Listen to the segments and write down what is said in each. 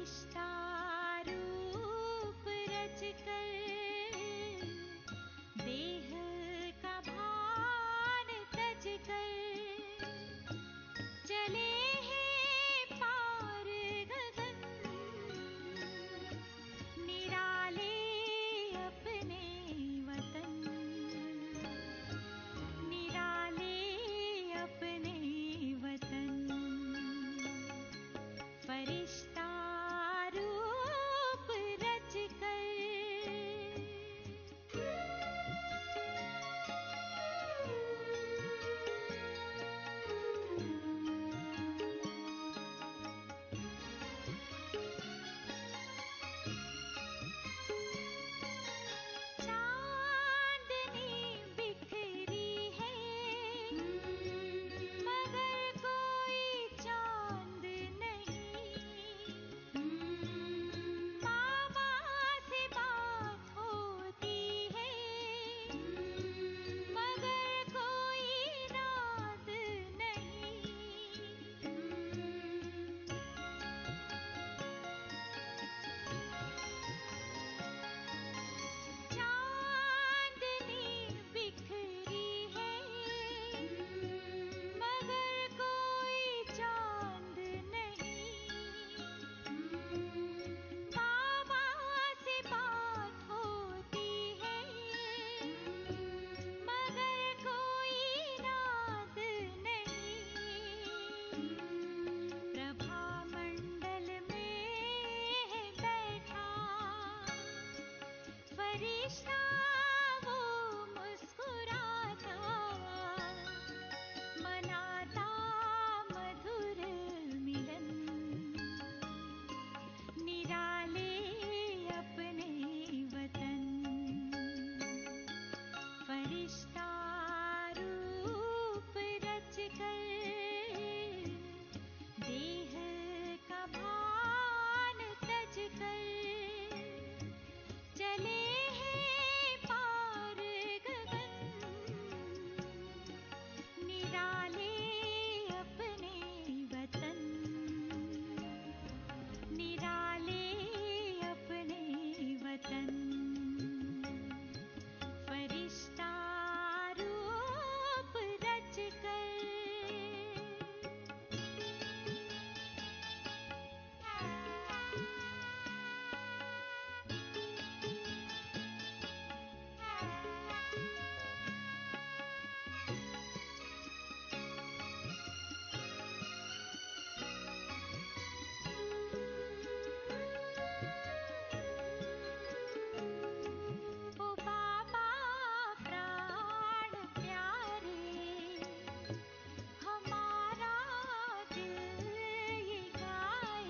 फरिश्ता रूप रचकर देह का भान तजकर चले हैं पार गगन निराले अपने वतन निराले अपने वतन फरिश्ता रूप रचकर चांदनी बिखरी है मगर कोई चांद नहीं मामा से बात होती है मगर कोई रात नहीं चांदनी बिखरी है मगर कोई चांद नहीं मामा से बात होती है मगर कोई रात नहीं प्रभा मंडल में है बैठा फरिश्ता वो मुस्कुराता मनाता मधुर मिलन निराले अपने वतन फरिश्ता रूप रचकर देह का भान तजकर चले हैं पार गगन निराले अपने वतन निराले अपने वतन फरिश्ता रूप रचकर ओ बाबा प्राण प्यारे हमारा दिल ये गाए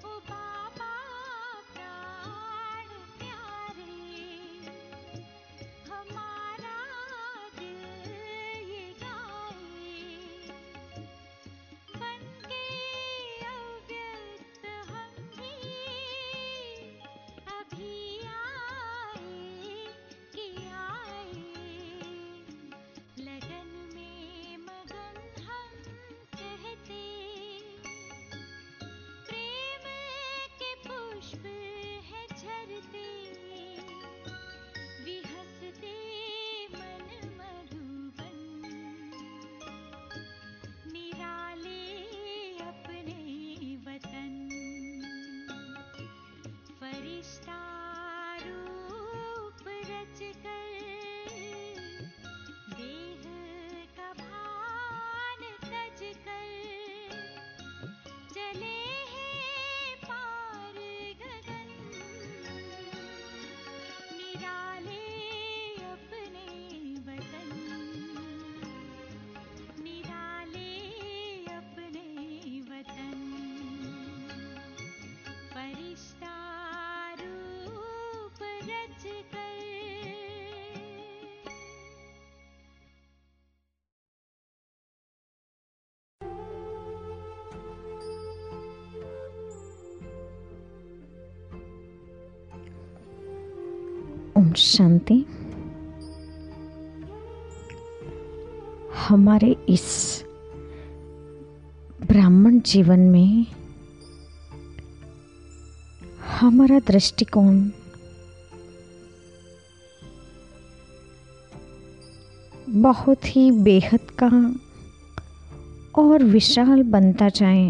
ओ बाबा प्राण प्यारे हमारा दिल ये गाए बनके अव्यक्त हम भी अभी आए कि आए लगन में मगन हम कहते प्रेम के पुष्प है झरते विहसते मन मधुबन निराले अपने वतन फरिश्ता रूप रचकर देह का भान तजकर चले हैं पार गगन निराले अपने वतन निराले अपने वतन फरिश्ता रूप रचकर ओम शांति। हमारे इस ब्राह्मण जीवन में हमारा दृष्टिकोण बहुत ही बेहद का और विशाल बनता जाए।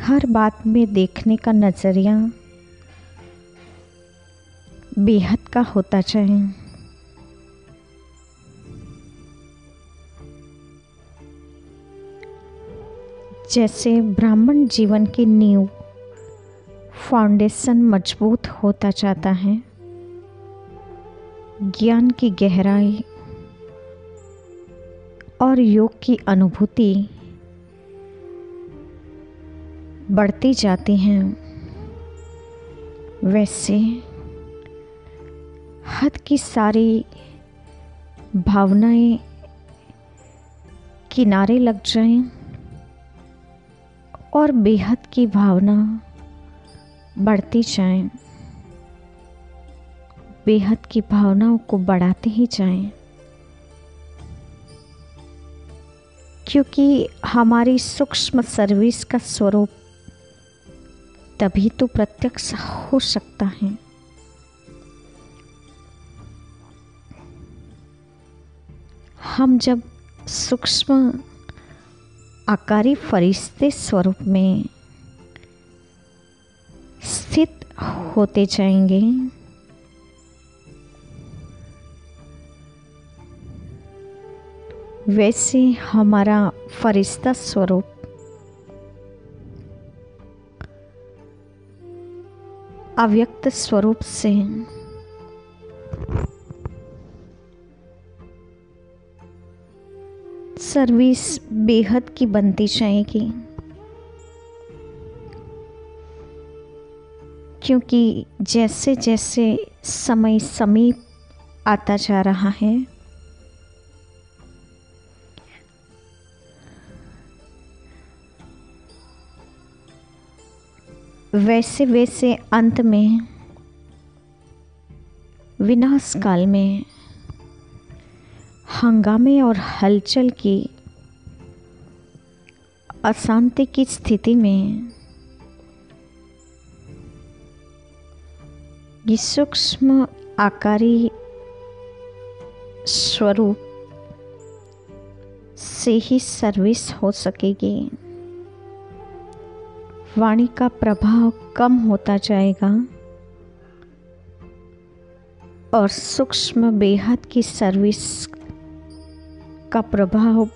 हर बात में देखने का नज़रिया बेहद का होता जाए। जैसे ब्राह्मण जीवन की नींव फाउंडेशन मजबूत होता जाता है, ज्ञान की गहराई और योग की अनुभूति बढ़ती जाती हैं, वैसे हद की सारी भावनाएं किनारे लग जाएं और बेहद की भावना बढ़ती जाएं, बेहद की भावनाओं को बढ़ाते ही जाएं, क्योंकि हमारी सूक्ष्म सर्विस का स्वरूप तभी तो प्रत्यक्ष हो सकता है। हम जब सूक्ष्म आकारी फरिश्ते स्वरूप में स्थित होते जाएंगे, वैसे हमारा फरिश्ता स्वरूप अव्यक्त स्वरूप से सर्विस बेहद की बनती जाएगी, क्योंकि जैसे जैसे समय समीप आता जा रहा है, वैसे वैसे अंत में विनाश काल में हंगामे और हलचल की अशांति की स्थिति में ये सूक्ष्म आकारी स्वरूप से ही सर्विस हो सकेगी। वाणी का प्रभाव कम होता जाएगा और सूक्ष्म बेहद की सर्विस का प्रभाव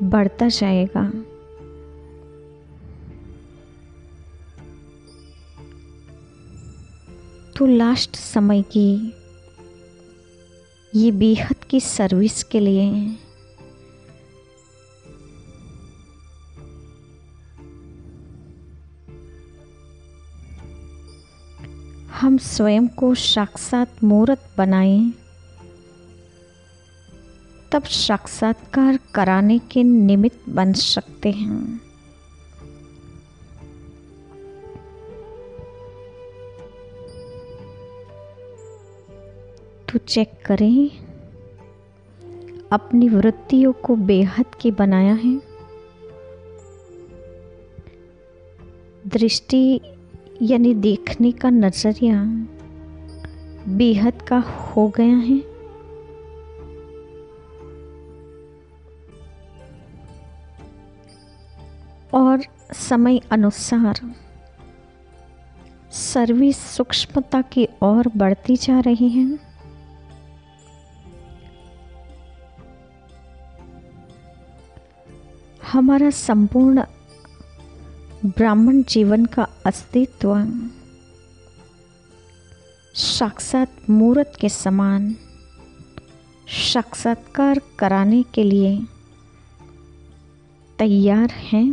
बढ़ता जाएगा। तो लास्ट समय की ये बेहद की सर्विस के लिए हम स्वयं को साक्षात मूर्त बनाएं, तब साक्षात्कार कराने के निमित्त बन सकते हैं। तो चेक करें, अपनी वृत्तियों को बेहद की बनाया है। दृष्टि यानी देखने का नजरिया बेहद का हो गया है। और समय अनुसार सर्विस सूक्ष्मता की ओर बढ़ती जा रही है। हमारा संपूर्ण ब्राह्मण जीवन का अस्तित्व साक्षात मूर्त के समान साक्षात्कार कराने के लिए तैयार है।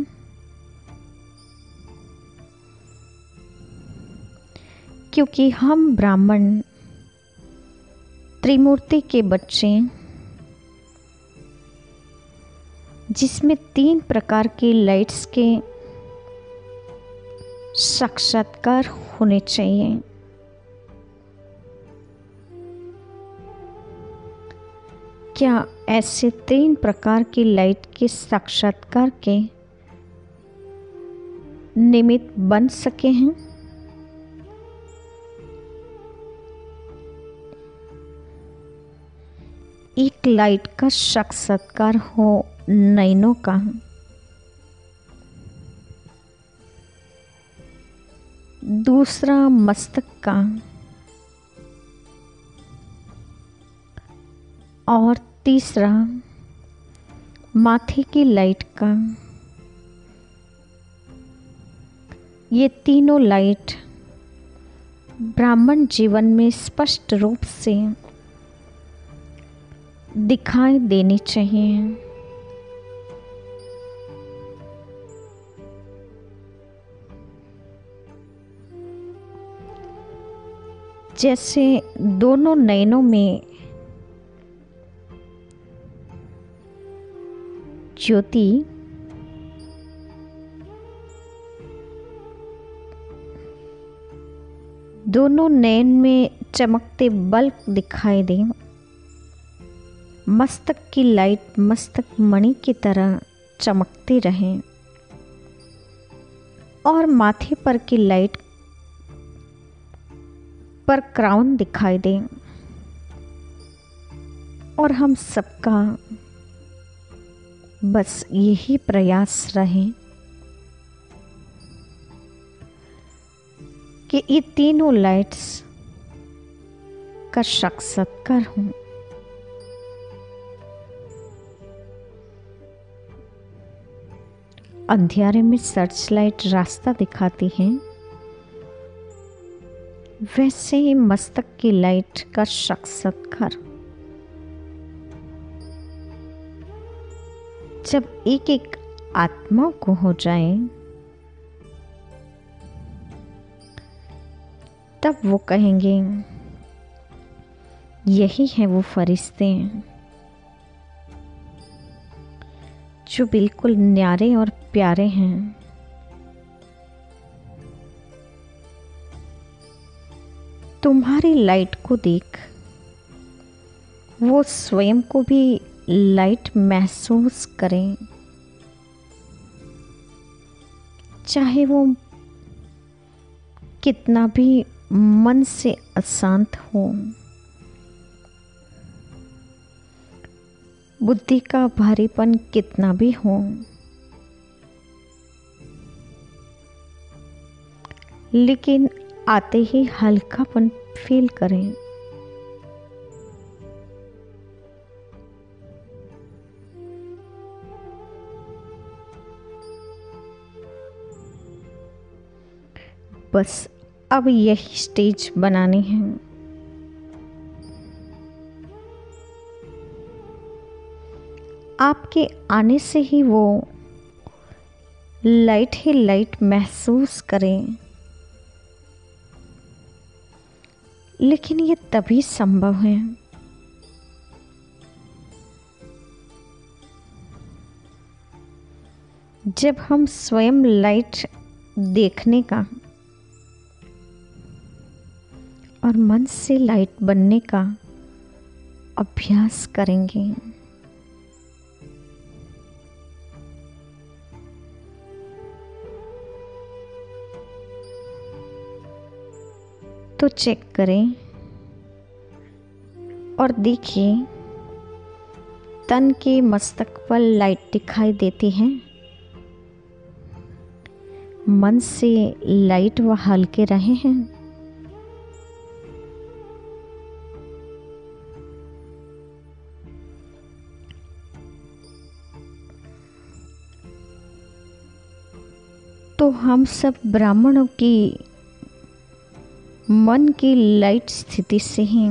क्योंकि हम ब्राह्मण त्रिमूर्ति के बच्चे, जिसमें 3 प्रकार की लाइट्स के साक्षात्कार होने चाहिए। क्या ऐसे 3 प्रकार की लाइट के साक्षात्कार के निमित्त बन सके हैं। एक लाइट का साक्षात्कार हो नयनों का, दूसरा मस्तक का और तीसरा माथे की लाइट का। ये तीनों लाइट ब्राह्मण जीवन में स्पष्ट रूप से दिखाई देनी चाहिए। जैसे दोनों नयनों में ज्योति दोनों नयन में चमकते बल्ब दिखाई दे, मस्तक की लाइट मस्तक मणि की तरह चमकती रहे और माथे पर की लाइट पर क्राउन दिखाई दे और हम सबका बस यही प्रयास रहे कि ये तीनों लाइट्स का साक्षात्कार हो। अंधियारे में सर्च लाइट रास्ता दिखाती है, वैसे ही मस्तक की लाइट का साक्षात्कार जब एक एक आत्मा को हो जाए, तब वो कहेंगे यही है वो फरिश्ते जो बिल्कुल न्यारे और प्यारे हैं। तुम्हारी लाइट को देख वो स्वयं को भी लाइट महसूस करें, चाहे वो कितना भी मन से अशांत हो, बुद्धि का भारीपन कितना भी हो, लेकिन आते ही हल्कापन फील करें। बस अब यही स्टेज बनानी है। आपके आने से ही वो लाइट ही लाइट महसूस करें, लेकिन ये तभी संभव है जब हम स्वयं लाइट देखने का और मन से लाइट बनने का अभ्यास करेंगे। तो चेक करें और देखिए तन के मस्तक पर लाइट दिखाई देती है, मन से लाइट व हल्के रहे हैं। तो हम सब ब्राह्मणों की मन की लाइट स्थिति से ही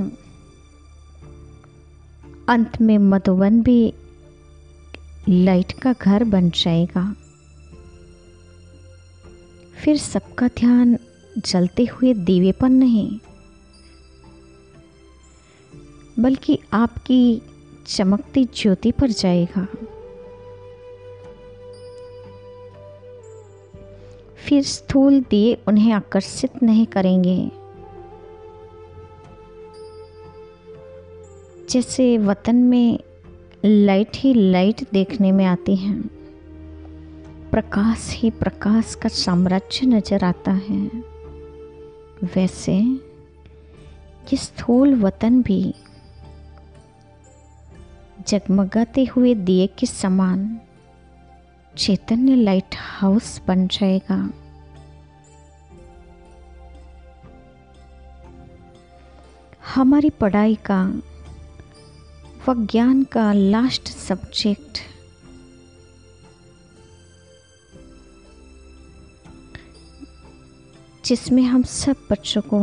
अंत में मधुबन भी लाइट का घर बन जाएगा। फिर सबका ध्यान जलते हुए दीवे पर नहीं, बल्कि आपकी चमकती ज्योति पर जाएगा। फिर स्थूल दिए उन्हें आकर्षित नहीं करेंगे। जैसे वतन में लाइट ही लाइट देखने में आती हैं, प्रकाश ही प्रकाश का साम्राज्य नजर आता है, वैसे ये स्थूल वतन भी जगमगाते हुए दिए के समान चैतन्य लाइट हाउस बन जाएगा। हमारी पढ़ाई का व ज्ञान का लास्ट सब्जेक्ट जिसमें हम सब बच्चों को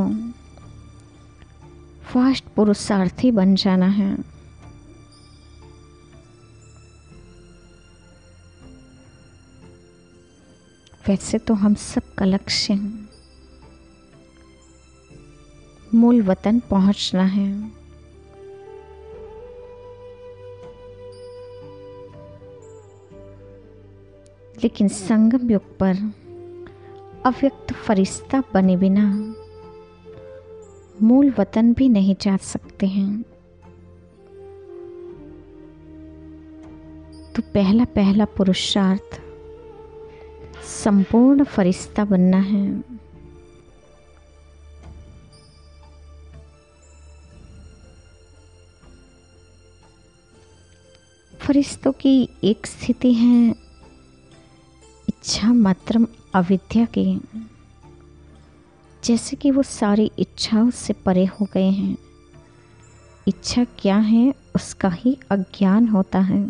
फास्ट पुरुषार्थी बन जाना है, वैसे तो हम सब का लक्ष्य मूल वतन पहुंचना है। लेकिन संगम युग पर अव्यक्त फरिश्ता बने बिना मूल वतन भी नहीं जा सकते हैं। तो पहला पुरुषार्थ संपूर्ण फरिश्ता बनना है। फरिश्तों की एक स्थिति है इच्छा मात्रम अविद्या की, जैसे कि वो सारी इच्छाओं से परे हो गए हैं। इच्छा क्या है उसका ही अज्ञान होता है।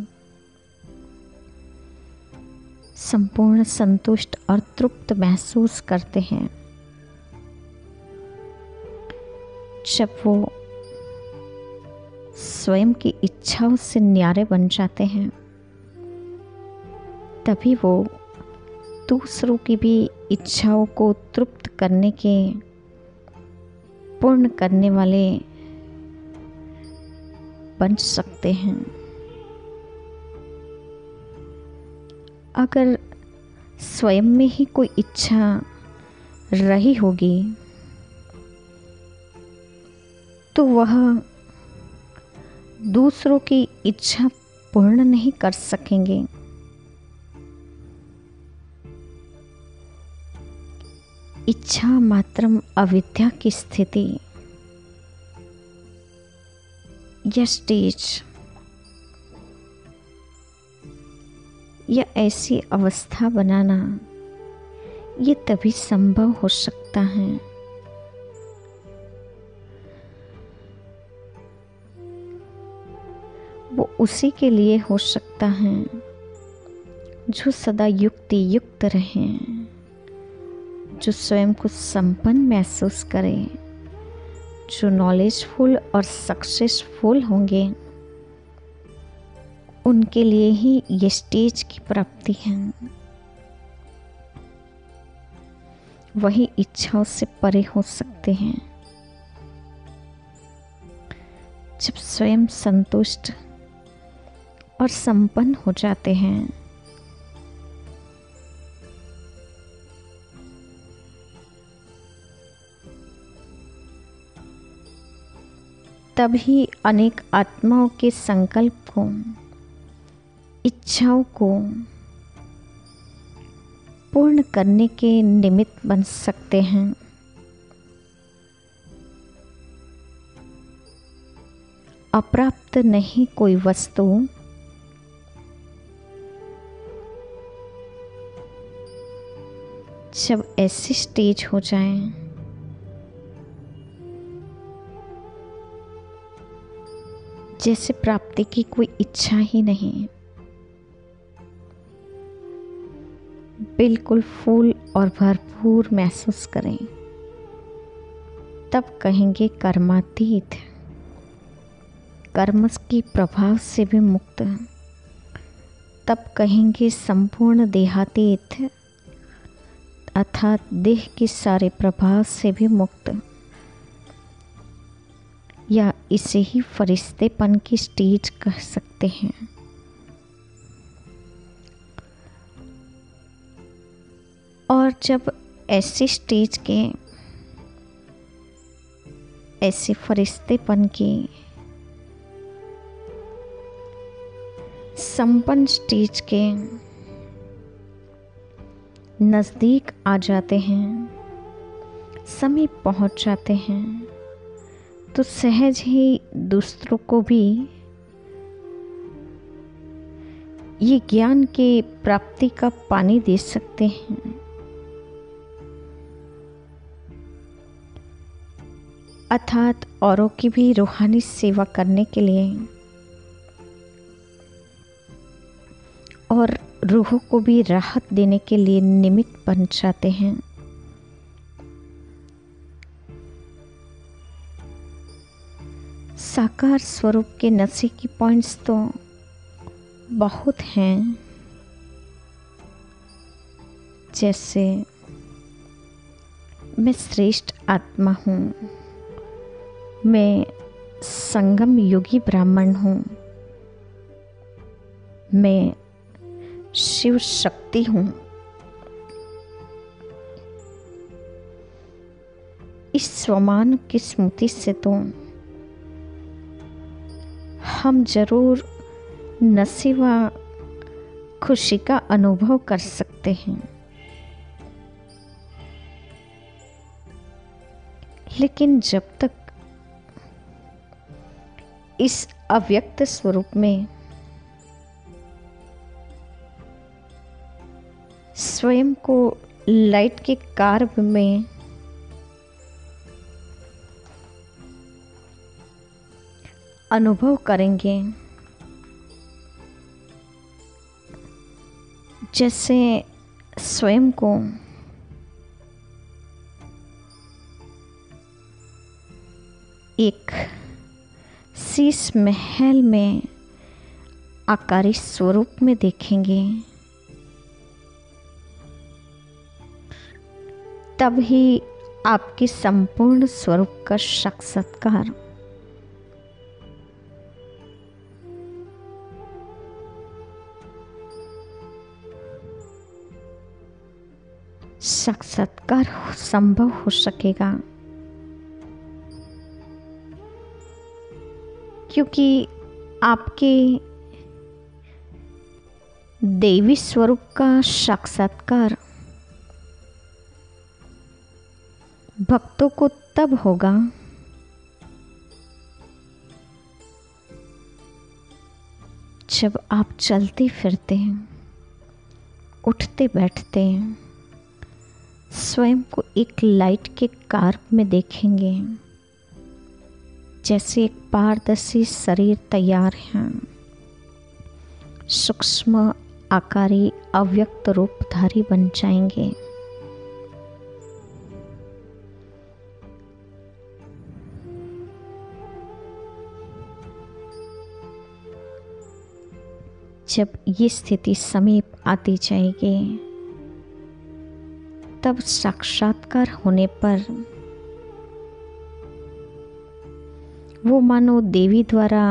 संपूर्ण संतुष्ट और तृप्त महसूस करते हैं जब वो स्वयं की इच्छाओं से न्यारे बन जाते हैं, तभी वो दूसरों की भी इच्छाओं को तृप्त करने के पूर्ण करने वाले बन सकते हैं। अगर स्वयं में ही कोई इच्छा रही होगी तो वह दूसरों की इच्छा पूर्ण नहीं कर सकेंगे। इच्छा मात्रम अविद्या की स्थिति या स्टेज या ऐसी अवस्था बनाना ये तभी संभव हो सकता है वो उसी के लिए हो सकता है जो सदा युक्ति युक्त रहे, जो स्वयं को संपन्न महसूस करे, जो नॉलेजफुल और सक्सेसफुल होंगे। उनके लिए ही ये स्टेज की प्राप्ति है। वही इच्छाओं से परे हो सकते हैं। जब स्वयं संतुष्ट और संपन्न हो जाते हैं, तभी अनेक आत्माओं के संकल्प को, इच्छाओं को पूर्ण करने के निमित्त बन सकते हैं। अप्राप्त नहीं कोई वस्तु जब ऐसी स्टेज हो जाए, जैसे प्राप्ति की कोई इच्छा ही नहीं, बिल्कुल फूल और भरपूर महसूस करें, तब कहेंगे कर्मातीत, कर्म की प्रभाव से भी मुक्त। तब कहेंगे संपूर्ण देहातीत, अर्थात देह के सारे प्रभाव से भी मुक्त, या इसे ही फरिश्तेपन की स्टेज कह सकते हैं। और जब ऐसी स्टेज के, ऐसे फरिश्तेपन की संपन्न स्टेज के नज़दीक आ जाते हैं, समीप पहुंच जाते हैं, तो सहज ही दूसरों को भी ये ज्ञान के प्राप्ति का पानी दे सकते हैं। अर्थात औरों की भी रूहानी सेवा करने के लिए और रूहों को भी राहत देने के लिए निमित्त बन जाते हैं। साकार स्वरूप के नशे की पॉइंट्स तो बहुत हैं, जैसे मैं श्रेष्ठ आत्मा हूँ, मैं संगम योगी ब्राह्मण हूँ, मैं शिव शक्ति हूँ। इस स्वमान की स्मृति से तो हम जरूर नसीबा खुशी का अनुभव कर सकते हैं, लेकिन जब तक इस अव्यक्त स्वरूप में स्वयं को लाइट के कार्य में अनुभव करेंगे, जैसे स्वयं को एक शीश महल में आकारी स्वरूप में देखेंगे, तब ही आपके संपूर्ण स्वरूप का साक्षात्कार संभव हो सकेगा, क्योंकि आपके देवी स्वरूप का साक्षात्कार भक्तों को तब होगा जब आप चलते फिरते हैं, उठते बैठते हैं, स्वयं को एक लाइट के कार्य में देखेंगे, जैसे एक पारदर्शी शरीर तैयार है, सूक्ष्म आकारी अव्यक्त रूपधारी बन जाएंगे। जब ये स्थिति समीप आती जाएगी, तब साक्षात्कार होने पर वो मानो देवी द्वारा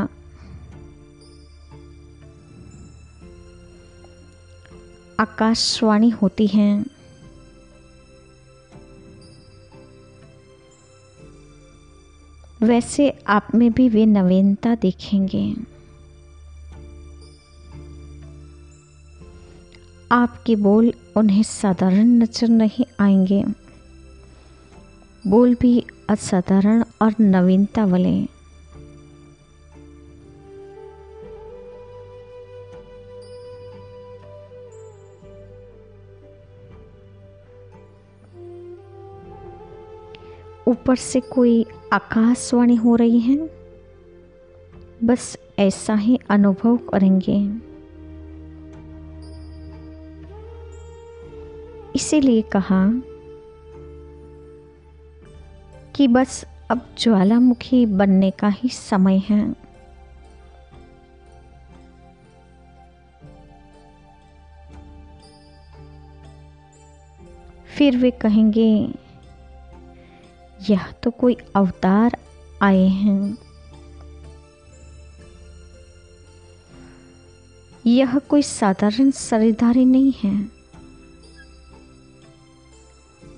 आकाशवाणी होती है, वैसे आप में भी वे नवीनता देखेंगे। आपके बोल उन्हें साधारण नजर नहीं आएंगे, बोल भी असाधारण और नवीनता वाले। ऊपर से कोई आकाशवाणी हो रही है, बस ऐसा ही अनुभव करेंगे। इसीलिए कहा कि बस अब ज्वालामुखी बनने का ही समय है। फिर वे कहेंगे, यह तो कोई अवतार आए हैं, यह कोई साधारण शरीरधारी नहीं है,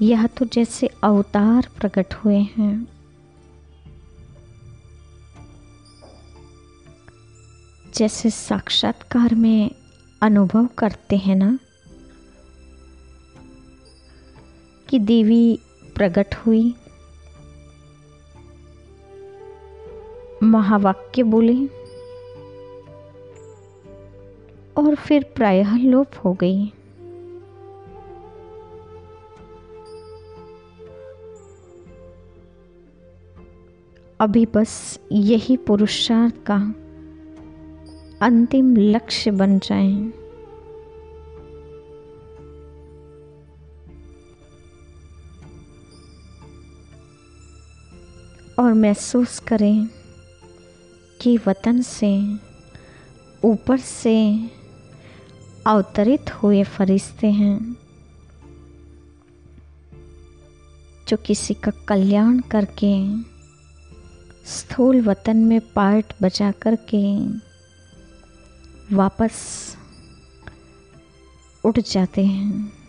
यह तो जैसे अवतार प्रकट हुए हैं। जैसे साक्षात्कार में अनुभव करते हैं ना, की देवी प्रकट हुई, महावाक्य बोले और फिर प्रायः लोप हो गई। अभी बस यही पुरुषार्थ का अंतिम लक्ष्य बन जाए। और महसूस करें कि वतन से ऊपर से अवतरित हुए फरिश्ते हैं जो किसी का कल्याण करके स्थूल वतन में पार्ट बजा करके वापस उठ जाते हैं।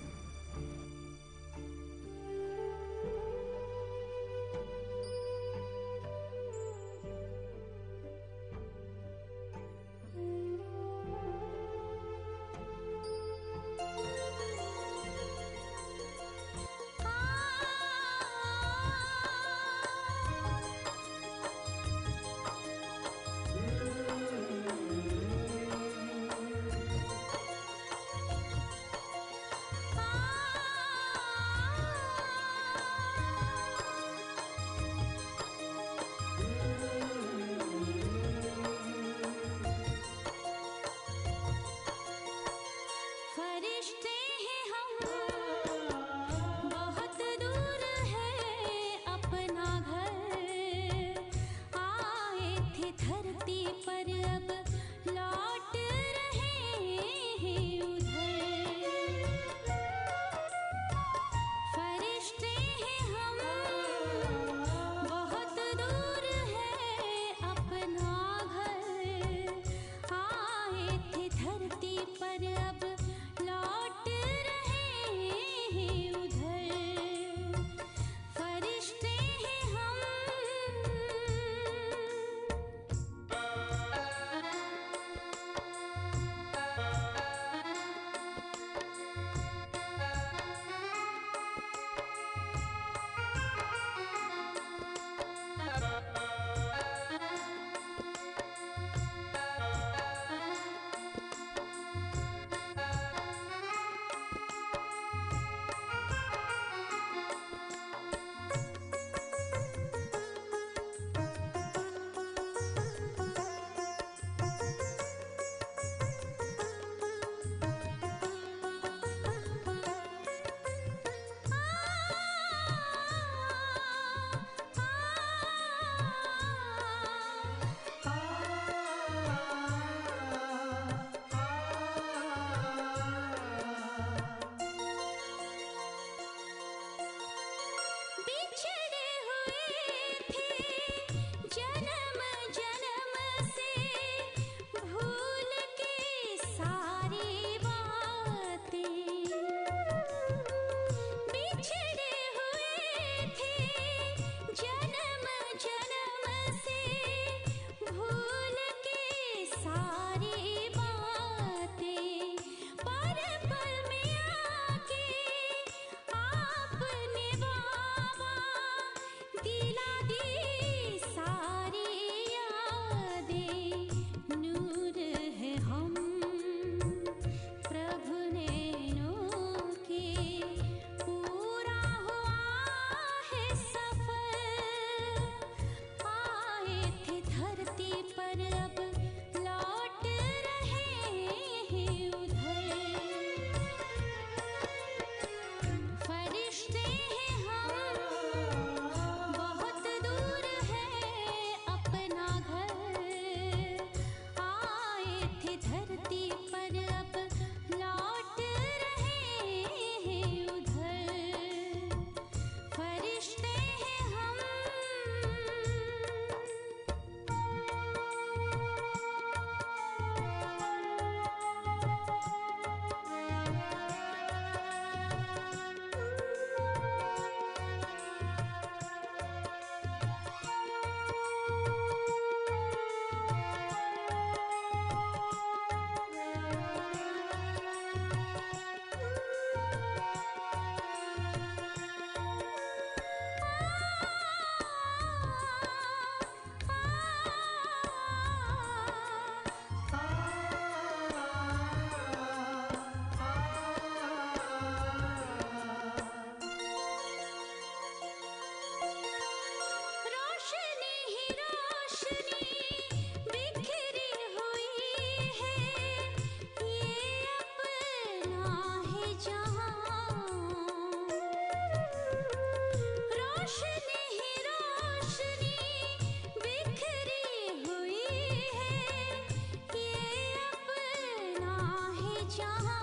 जहाँ